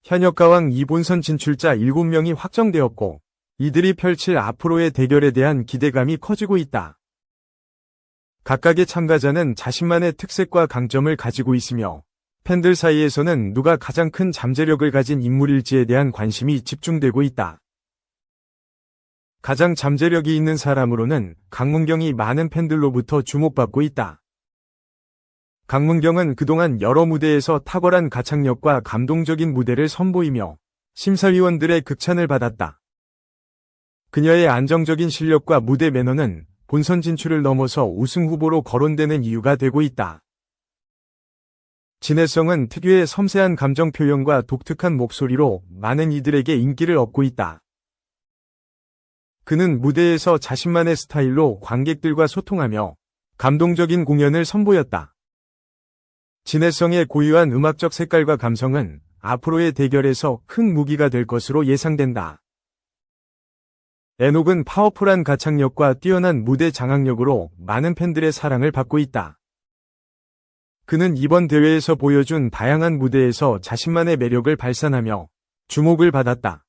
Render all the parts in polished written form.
현역가왕 2본선 진출자 7명이 확정되었고 이들이 펼칠 앞으로의 대결에 대한 기대감이 커지고 있다. 각각의 참가자는 자신만의 특색과 강점을 가지고 있으며 팬들 사이에서는 누가 가장 큰 잠재력을 가진 인물일지에 대한 관심이 집중되고 있다. 가장 잠재력이 있는 사람으로는 강문경이 많은 팬들로부터 주목받고 있다. 강문경은 그동안 여러 무대에서 탁월한 가창력과 감동적인 무대를 선보이며 심사위원들의 극찬을 받았다. 그녀의 안정적인 실력과 무대 매너는 본선 진출을 넘어서 우승 후보로 거론되는 이유가 되고 있다. 진해성은 특유의 섬세한 감정 표현과 독특한 목소리로 많은 이들에게 인기를 얻고 있다. 그는 무대에서 자신만의 스타일로 관객들과 소통하며 감동적인 공연을 선보였다. 진해성의 고유한 음악적 색깔과 감성은 앞으로의 대결에서 큰 무기가 될 것으로 예상된다. 에녹은 파워풀한 가창력과 뛰어난 무대 장악력으로 많은 팬들의 사랑을 받고 있다. 그는 이번 대회에서 보여준 다양한 무대에서 자신만의 매력을 발산하며 주목을 받았다.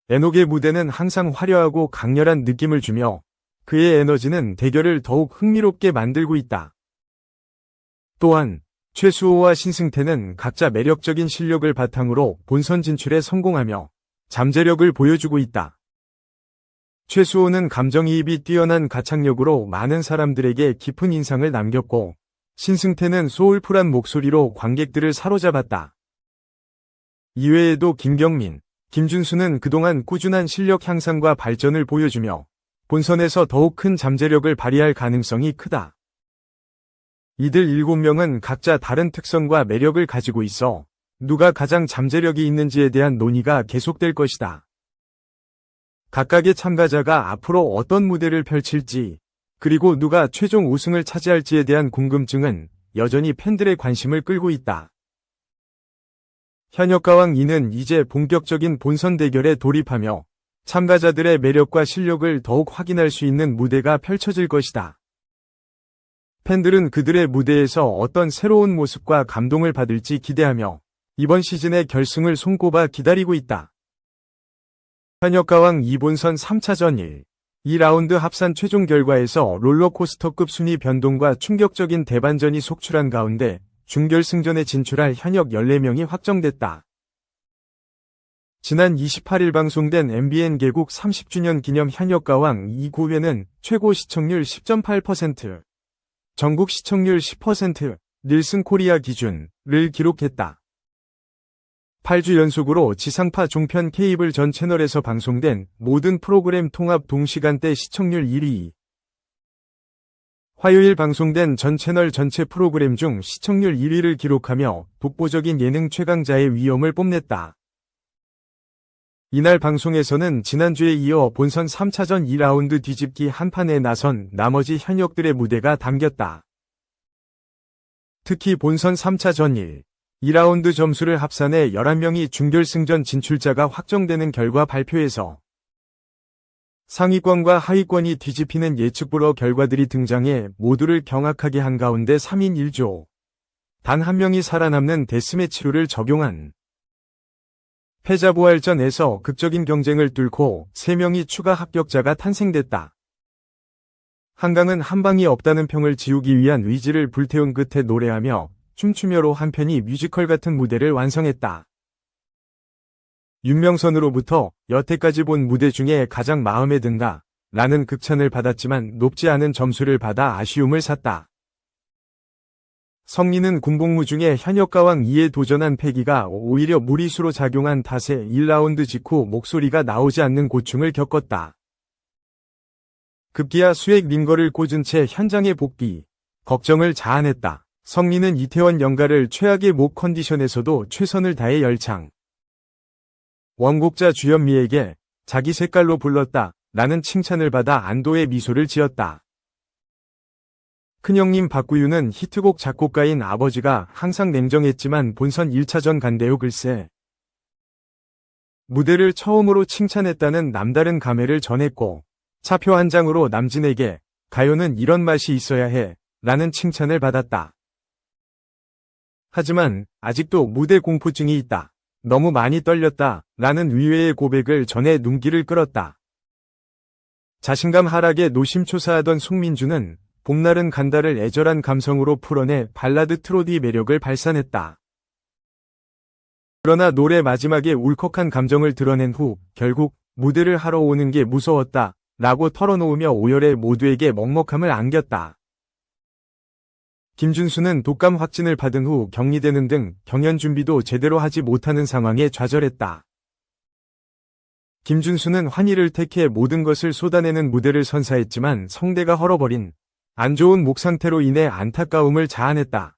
에녹의 무대는 항상 화려하고 강렬한 느낌을 주며 그의 에너지는 대결을 더욱 흥미롭게 만들고 있다. 또한 최수호와 신승태는 각자 매력적인 실력을 바탕으로 본선 진출에 성공하며 잠재력을 보여주고 있다. 최수호는 감정이입이 뛰어난 가창력으로 많은 사람들에게 깊은 인상을 남겼고 신승태는 소울풀한 목소리로 관객들을 사로잡았다. 이외에도 김경민, 김준수는 그동안 꾸준한 실력 향상과 발전을 보여주며 본선에서 더욱 큰 잠재력을 발휘할 가능성이 크다. 이들 7명은 각자 다른 특성과 매력을 가지고 있어 누가 가장 잠재력이 있는지에 대한 논의가 계속될 것이다. 각각의 참가자가 앞으로 어떤 무대를 펼칠지, 그리고 누가 최종 우승을 차지할지에 대한 궁금증은 여전히 팬들의 관심을 끌고 있다. 현역가왕 2는 이제 본격적인 본선 대결에 돌입하며 참가자들의 매력과 실력을 더욱 확인할 수 있는 무대가 펼쳐질 것이다. 팬들은 그들의 무대에서 어떤 새로운 모습과 감동을 받을지 기대하며 이번 시즌의 결승을 손꼽아 기다리고 있다. 현역가왕 2본선 3차전 2라운드 합산 최종 결과에서 롤러코스터급 순위 변동과 충격적인 대반전이 속출한 가운데 준결승전에 진출할 현역 14명이 확정됐다. 지난 28일 방송된 MBN 개국 30주년 기념 현역가왕 2구회는 최고 시청률 10.8%, 전국 시청률 10%, 닐슨 코리아 기준을 기록했다. 8주 연속으로 지상파 종편 케이블 전 채널에서 방송된 모든 프로그램 통합 동시간대 시청률 1위. 화요일 방송된 전 채널 전체 프로그램 중 시청률 1위를 기록하며 독보적인 예능 최강자의 위엄을 뽐냈다. 이날 방송에서는 지난주에 이어 본선 3차전 2라운드 뒤집기 한판에 나선 나머지 현역들의 무대가 담겼다. 특히 본선 3차전 2라운드 점수를 합산해 11명이 준결승전 진출자가 확정되는 결과 발표에서 상위권과 하위권이 뒤집히는 예측불허 결과들이 등장해 모두를 경악하게 한 가운데 3인 1조, 단 한 명이 살아남는 데스매치 룰을 적용한 패자부활전에서 극적인 경쟁을 뚫고 3명이 추가 합격자가 탄생됐다. 한강은 한 방이 없다는 평을 지우기 위한 의지를 불태운 끝에 노래하며 춤추며로 한편이 뮤지컬 같은 무대를 완성했다. 윤명선으로부터 여태까지 본 무대 중에 가장 마음에 든다 라는 극찬을 받았지만 높지 않은 점수를 받아 아쉬움을 샀다. 성리는 군복무 중에 현역가왕 2에 도전한 패기가 오히려 무리수로 작용한 탓에 1라운드 직후 목소리가 나오지 않는 고충을 겪었다. 급기야 수액 링거를 꽂은 채 현장에 복귀, 걱정을 자아냈다. 성리는 이태원 연가를 최악의 목 컨디션에서도 최선을 다해 열창. 원곡자 주현미에게 자기 색깔로 불렀다 라는 칭찬을 받아 안도의 미소를 지었다. 큰형님 박구유는 히트곡 작곡가인 아버지가 항상 냉정했지만 본선 1차전 간대요 글쎄. 무대를 처음으로 칭찬했다는 남다른 감회를 전했고 차표 한 장으로 남진에게 가요는 이런 맛이 있어야 해 라는 칭찬을 받았다. 하지만 아직도 무대 공포증이 있다. 너무 많이 떨렸다. 라는 위외의 고백을 전해 눈길을 끌었다. 자신감 하락에 노심초사하던 송민주는 봄날은 간다를 애절한 감성으로 풀어내 발라드 트로디 매력을 발산했다. 그러나 노래 마지막에 울컥한 감정을 드러낸 후 결국 무대를 하러 오는 게 무서웠다 라고 털어놓으며 오열에 모두에게 먹먹함을 안겼다. 김준수는 독감 확진을 받은 후 격리되는 등 경연 준비도 제대로 하지 못하는 상황에 좌절했다. 김준수는 환희를 택해 모든 것을 쏟아내는 무대를 선사했지만 성대가 헐어버린 안 좋은 목 상태로 인해 안타까움을 자아냈다.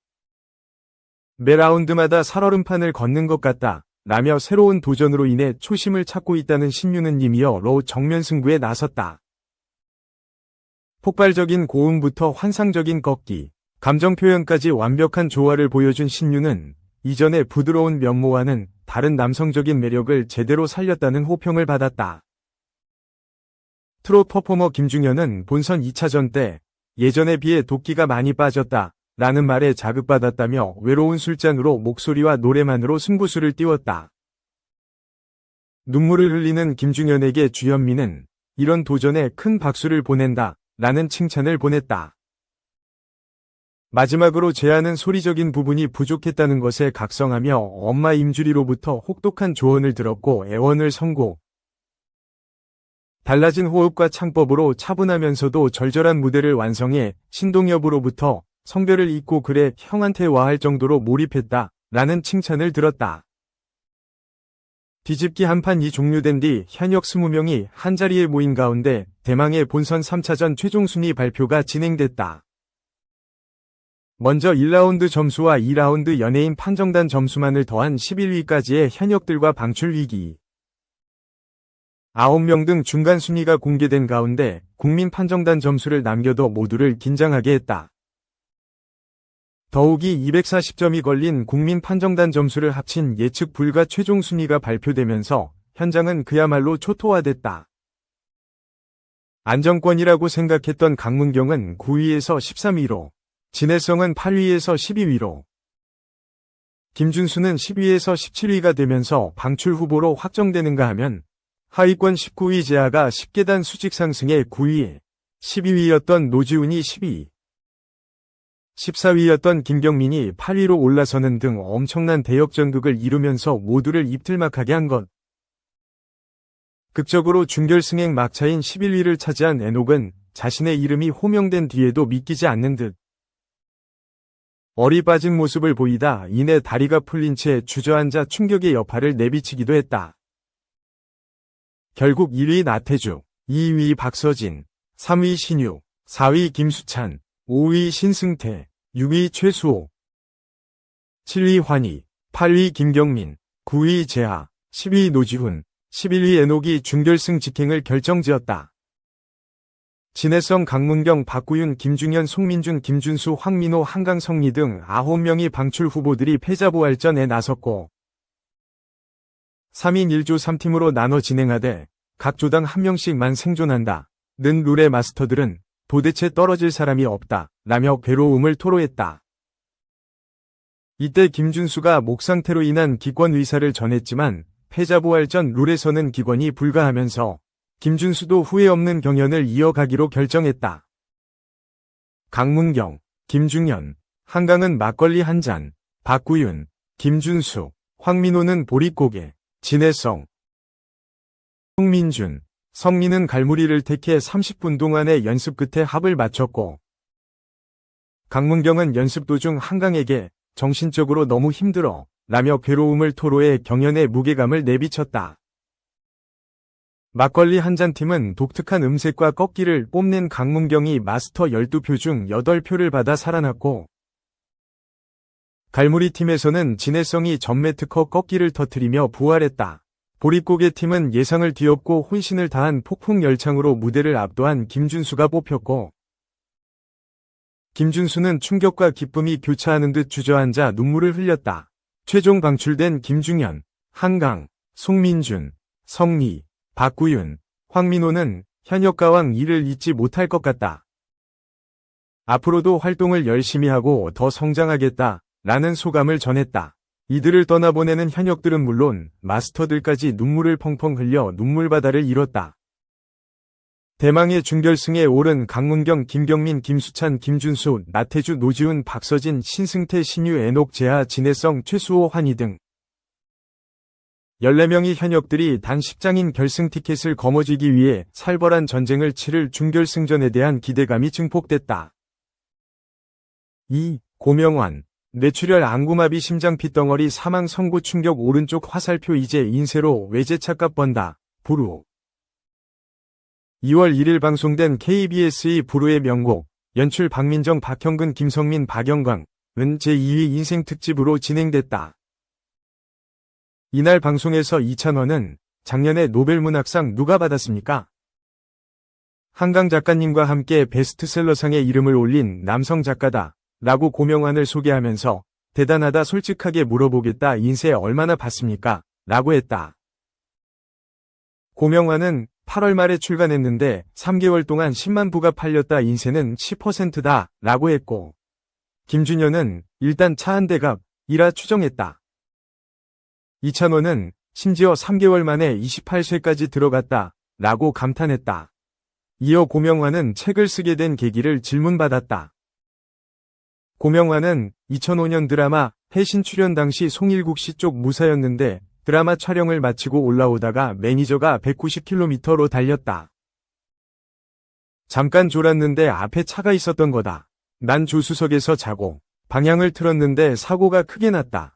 매 라운드마다 살얼음판을 걷는 것 같다 라며 새로운 도전으로 인해 초심을 찾고 있다는 신유는 이미어 로 정면 승부에 나섰다. 폭발적인 고음부터 환상적인 꺾기, 감정 표현까지 완벽한 조화를 보여준 신유는 이전의 부드러운 면모와는 다른 남성적인 매력을 제대로 살렸다는 호평을 받았다. 트롯 퍼포머 김중현은 본선 2차전 때 예전에 비해 도끼가 많이 빠졌다 라는 말에 자극받았다며 외로운 술잔으로 목소리와 노래만으로 승부수를 띄웠다. 눈물을 흘리는 김중현에게 주현미는 이런 도전에 큰 박수를 보낸다 라는 칭찬을 보냈다. 마지막으로 제아는 소리적인 부분이 부족했다는 것에 각성하며 엄마 임주리로부터 혹독한 조언을 들었고 애원을 선고. 달라진 호흡과 창법으로 차분하면서도 절절한 무대를 완성해 신동엽으로부터 성별을 잊고 그래 형한테 와할 정도로 몰입했다 라는 칭찬을 들었다. 뒤집기 한판이 종료된 뒤 현역 20명이 한자리에 모인 가운데 대망의 본선 3차전 최종 순위 발표가 진행됐다. 먼저 1라운드 점수와 2라운드 연예인 판정단 점수만을 더한 11위까지의 현역들과 방출 위기. 9명 등 중간 순위가 공개된 가운데 국민 판정단 점수를 남겨도 모두를 긴장하게 했다. 더욱이 240점이 걸린 국민 판정단 점수를 합친 예측 불가 최종 순위가 발표되면서 현장은 그야말로 초토화됐다. 안정권이라고 생각했던 강문경은 9위에서 13위로, 진해성은 8위에서 12위로, 김준수는 10위에서 17위가 되면서 방출 후보로 확정되는가 하면 하위권 19위 제아가 10계단 수직 상승해 9위에, 12위였던 노지훈이 10위, 14위였던 김경민이 8위로 올라서는 등 엄청난 대역전극을 이루면서 모두를 입틀막하게 한 것. 극적으로 준결승행 막차인 11위를 차지한 에녹은 자신의 이름이 호명된 뒤에도 믿기지 않는 듯 얼이 빠진 모습을 보이다 이내 다리가 풀린 채 주저앉아 충격의 여파를 내비치기도 했다. 결국 1위 나태주, 2위 박서진, 3위 신유, 4위 김수찬, 5위 신승태, 6위 최수호, 7위 환희, 8위 김경민, 9위 재하, 10위 노지훈, 11위 에녹이 준결승 직행을 결정지었다. 진해성, 강문경, 박구윤, 김중현, 송민준, 김준수, 황민호, 한강성리 등 9명이 방출 후보들이 패자부활전에 나섰고 3인 1조 3팀으로 나눠 진행하되 각 조당 1명씩만 생존한다 는 룰의 마스터들은 도대체 떨어질 사람이 없다 라며 괴로움을 토로했다. 이때 김준수가 목 상태로 인한 기권 의사를 전했지만 패자부활전 룰에서는 기권이 불가하면서 김준수도 후회 없는 경연을 이어가기로 결정했다. 강문경, 김중현, 한강은 막걸리 한 잔, 박구윤, 김준수, 황민호는 보릿고개, 진해성, 송민준, 성리는 갈무리를 택해 30분 동안의 연습 끝에 합을 마쳤고 강문경은 연습 도중 한강에게 정신적으로 너무 힘들어 라며 괴로움을 토로해 경연의 무게감을 내비쳤다. 막걸리 한 잔 팀은 독특한 음색과 꺾기를 뽐낸 강문경이 마스터 12표 중 8표를 받아 살아났고 갈무리 팀에서는 진해성이 전매 특허 꺾기를 터뜨리며 부활했다. 보릿고개 팀은 예상을 뒤엎고 혼신을 다한 폭풍 열창으로 무대를 압도한 김준수가 뽑혔고 김준수는 충격과 기쁨이 교차하는 듯 주저앉아 눈물을 흘렸다. 최종 방출된 김중현, 한강, 송민준, 성리, 박구윤, 황민호는 현역 가왕 이를 잊지 못할 것 같다. 앞으로도 활동을 열심히 하고 더 성장하겠다 라는 소감을 전했다. 이들을 떠나보내는 현역들은 물론 마스터들까지 눈물을 펑펑 흘려 눈물바다를 이뤘다. 대망의 준결승에 오른 강문경, 김경민, 김수찬, 김준수, 나태주, 노지훈, 박서진, 신승태, 신유, 애녹, 재하, 진해성, 최수호, 환희 등 14명의 현역들이 단 10장인 결승 티켓을 거머쥐기 위해 살벌한 전쟁을 치를 준결승전에 대한 기대감이 증폭됐다. 2. 고명환. 뇌출혈 안구마비 심장피덩어리 사망 선고 충격 오른쪽 화살표 이제 인쇄로 외제 착각 번다. 부루. 2월 1일 방송된 KBS의 부루의 명곡, 연출 박민정, 박형근, 김성민, 박영광, 은 제2위 인생 특집으로 진행됐다. 이날 방송에서 이찬원은 작년에 노벨문학상 누가 받았습니까? 한강 작가님과 함께 베스트셀러상에 이름을 올린 남성 작가다 라고 고명환을 소개하면서 대단하다 솔직하게 물어보겠다 인쇄 얼마나 받습니까? 라고 했다. 고명환은 8월 말에 출간했는데 3개월 동안 10만 부가 팔렸다 인쇄는 10%다 라고 했고 김준현은 일단 차 한 대값 이라 추정했다. 이찬원은 심지어 3개월 만에 28쇄까지 들어갔다 라고 감탄했다. 이어 고명환은 책을 쓰게 된 계기를 질문받았다. 고명환은 2005년 드라마 해신 출연 당시 송일국 씨 쪽 무사였는데 드라마 촬영을 마치고 올라오다가 매니저가 190km로 달렸다. 잠깐 졸았는데 앞에 차가 있었던 거다. 난 조수석에서 자고 방향을 틀었는데 사고가 크게 났다.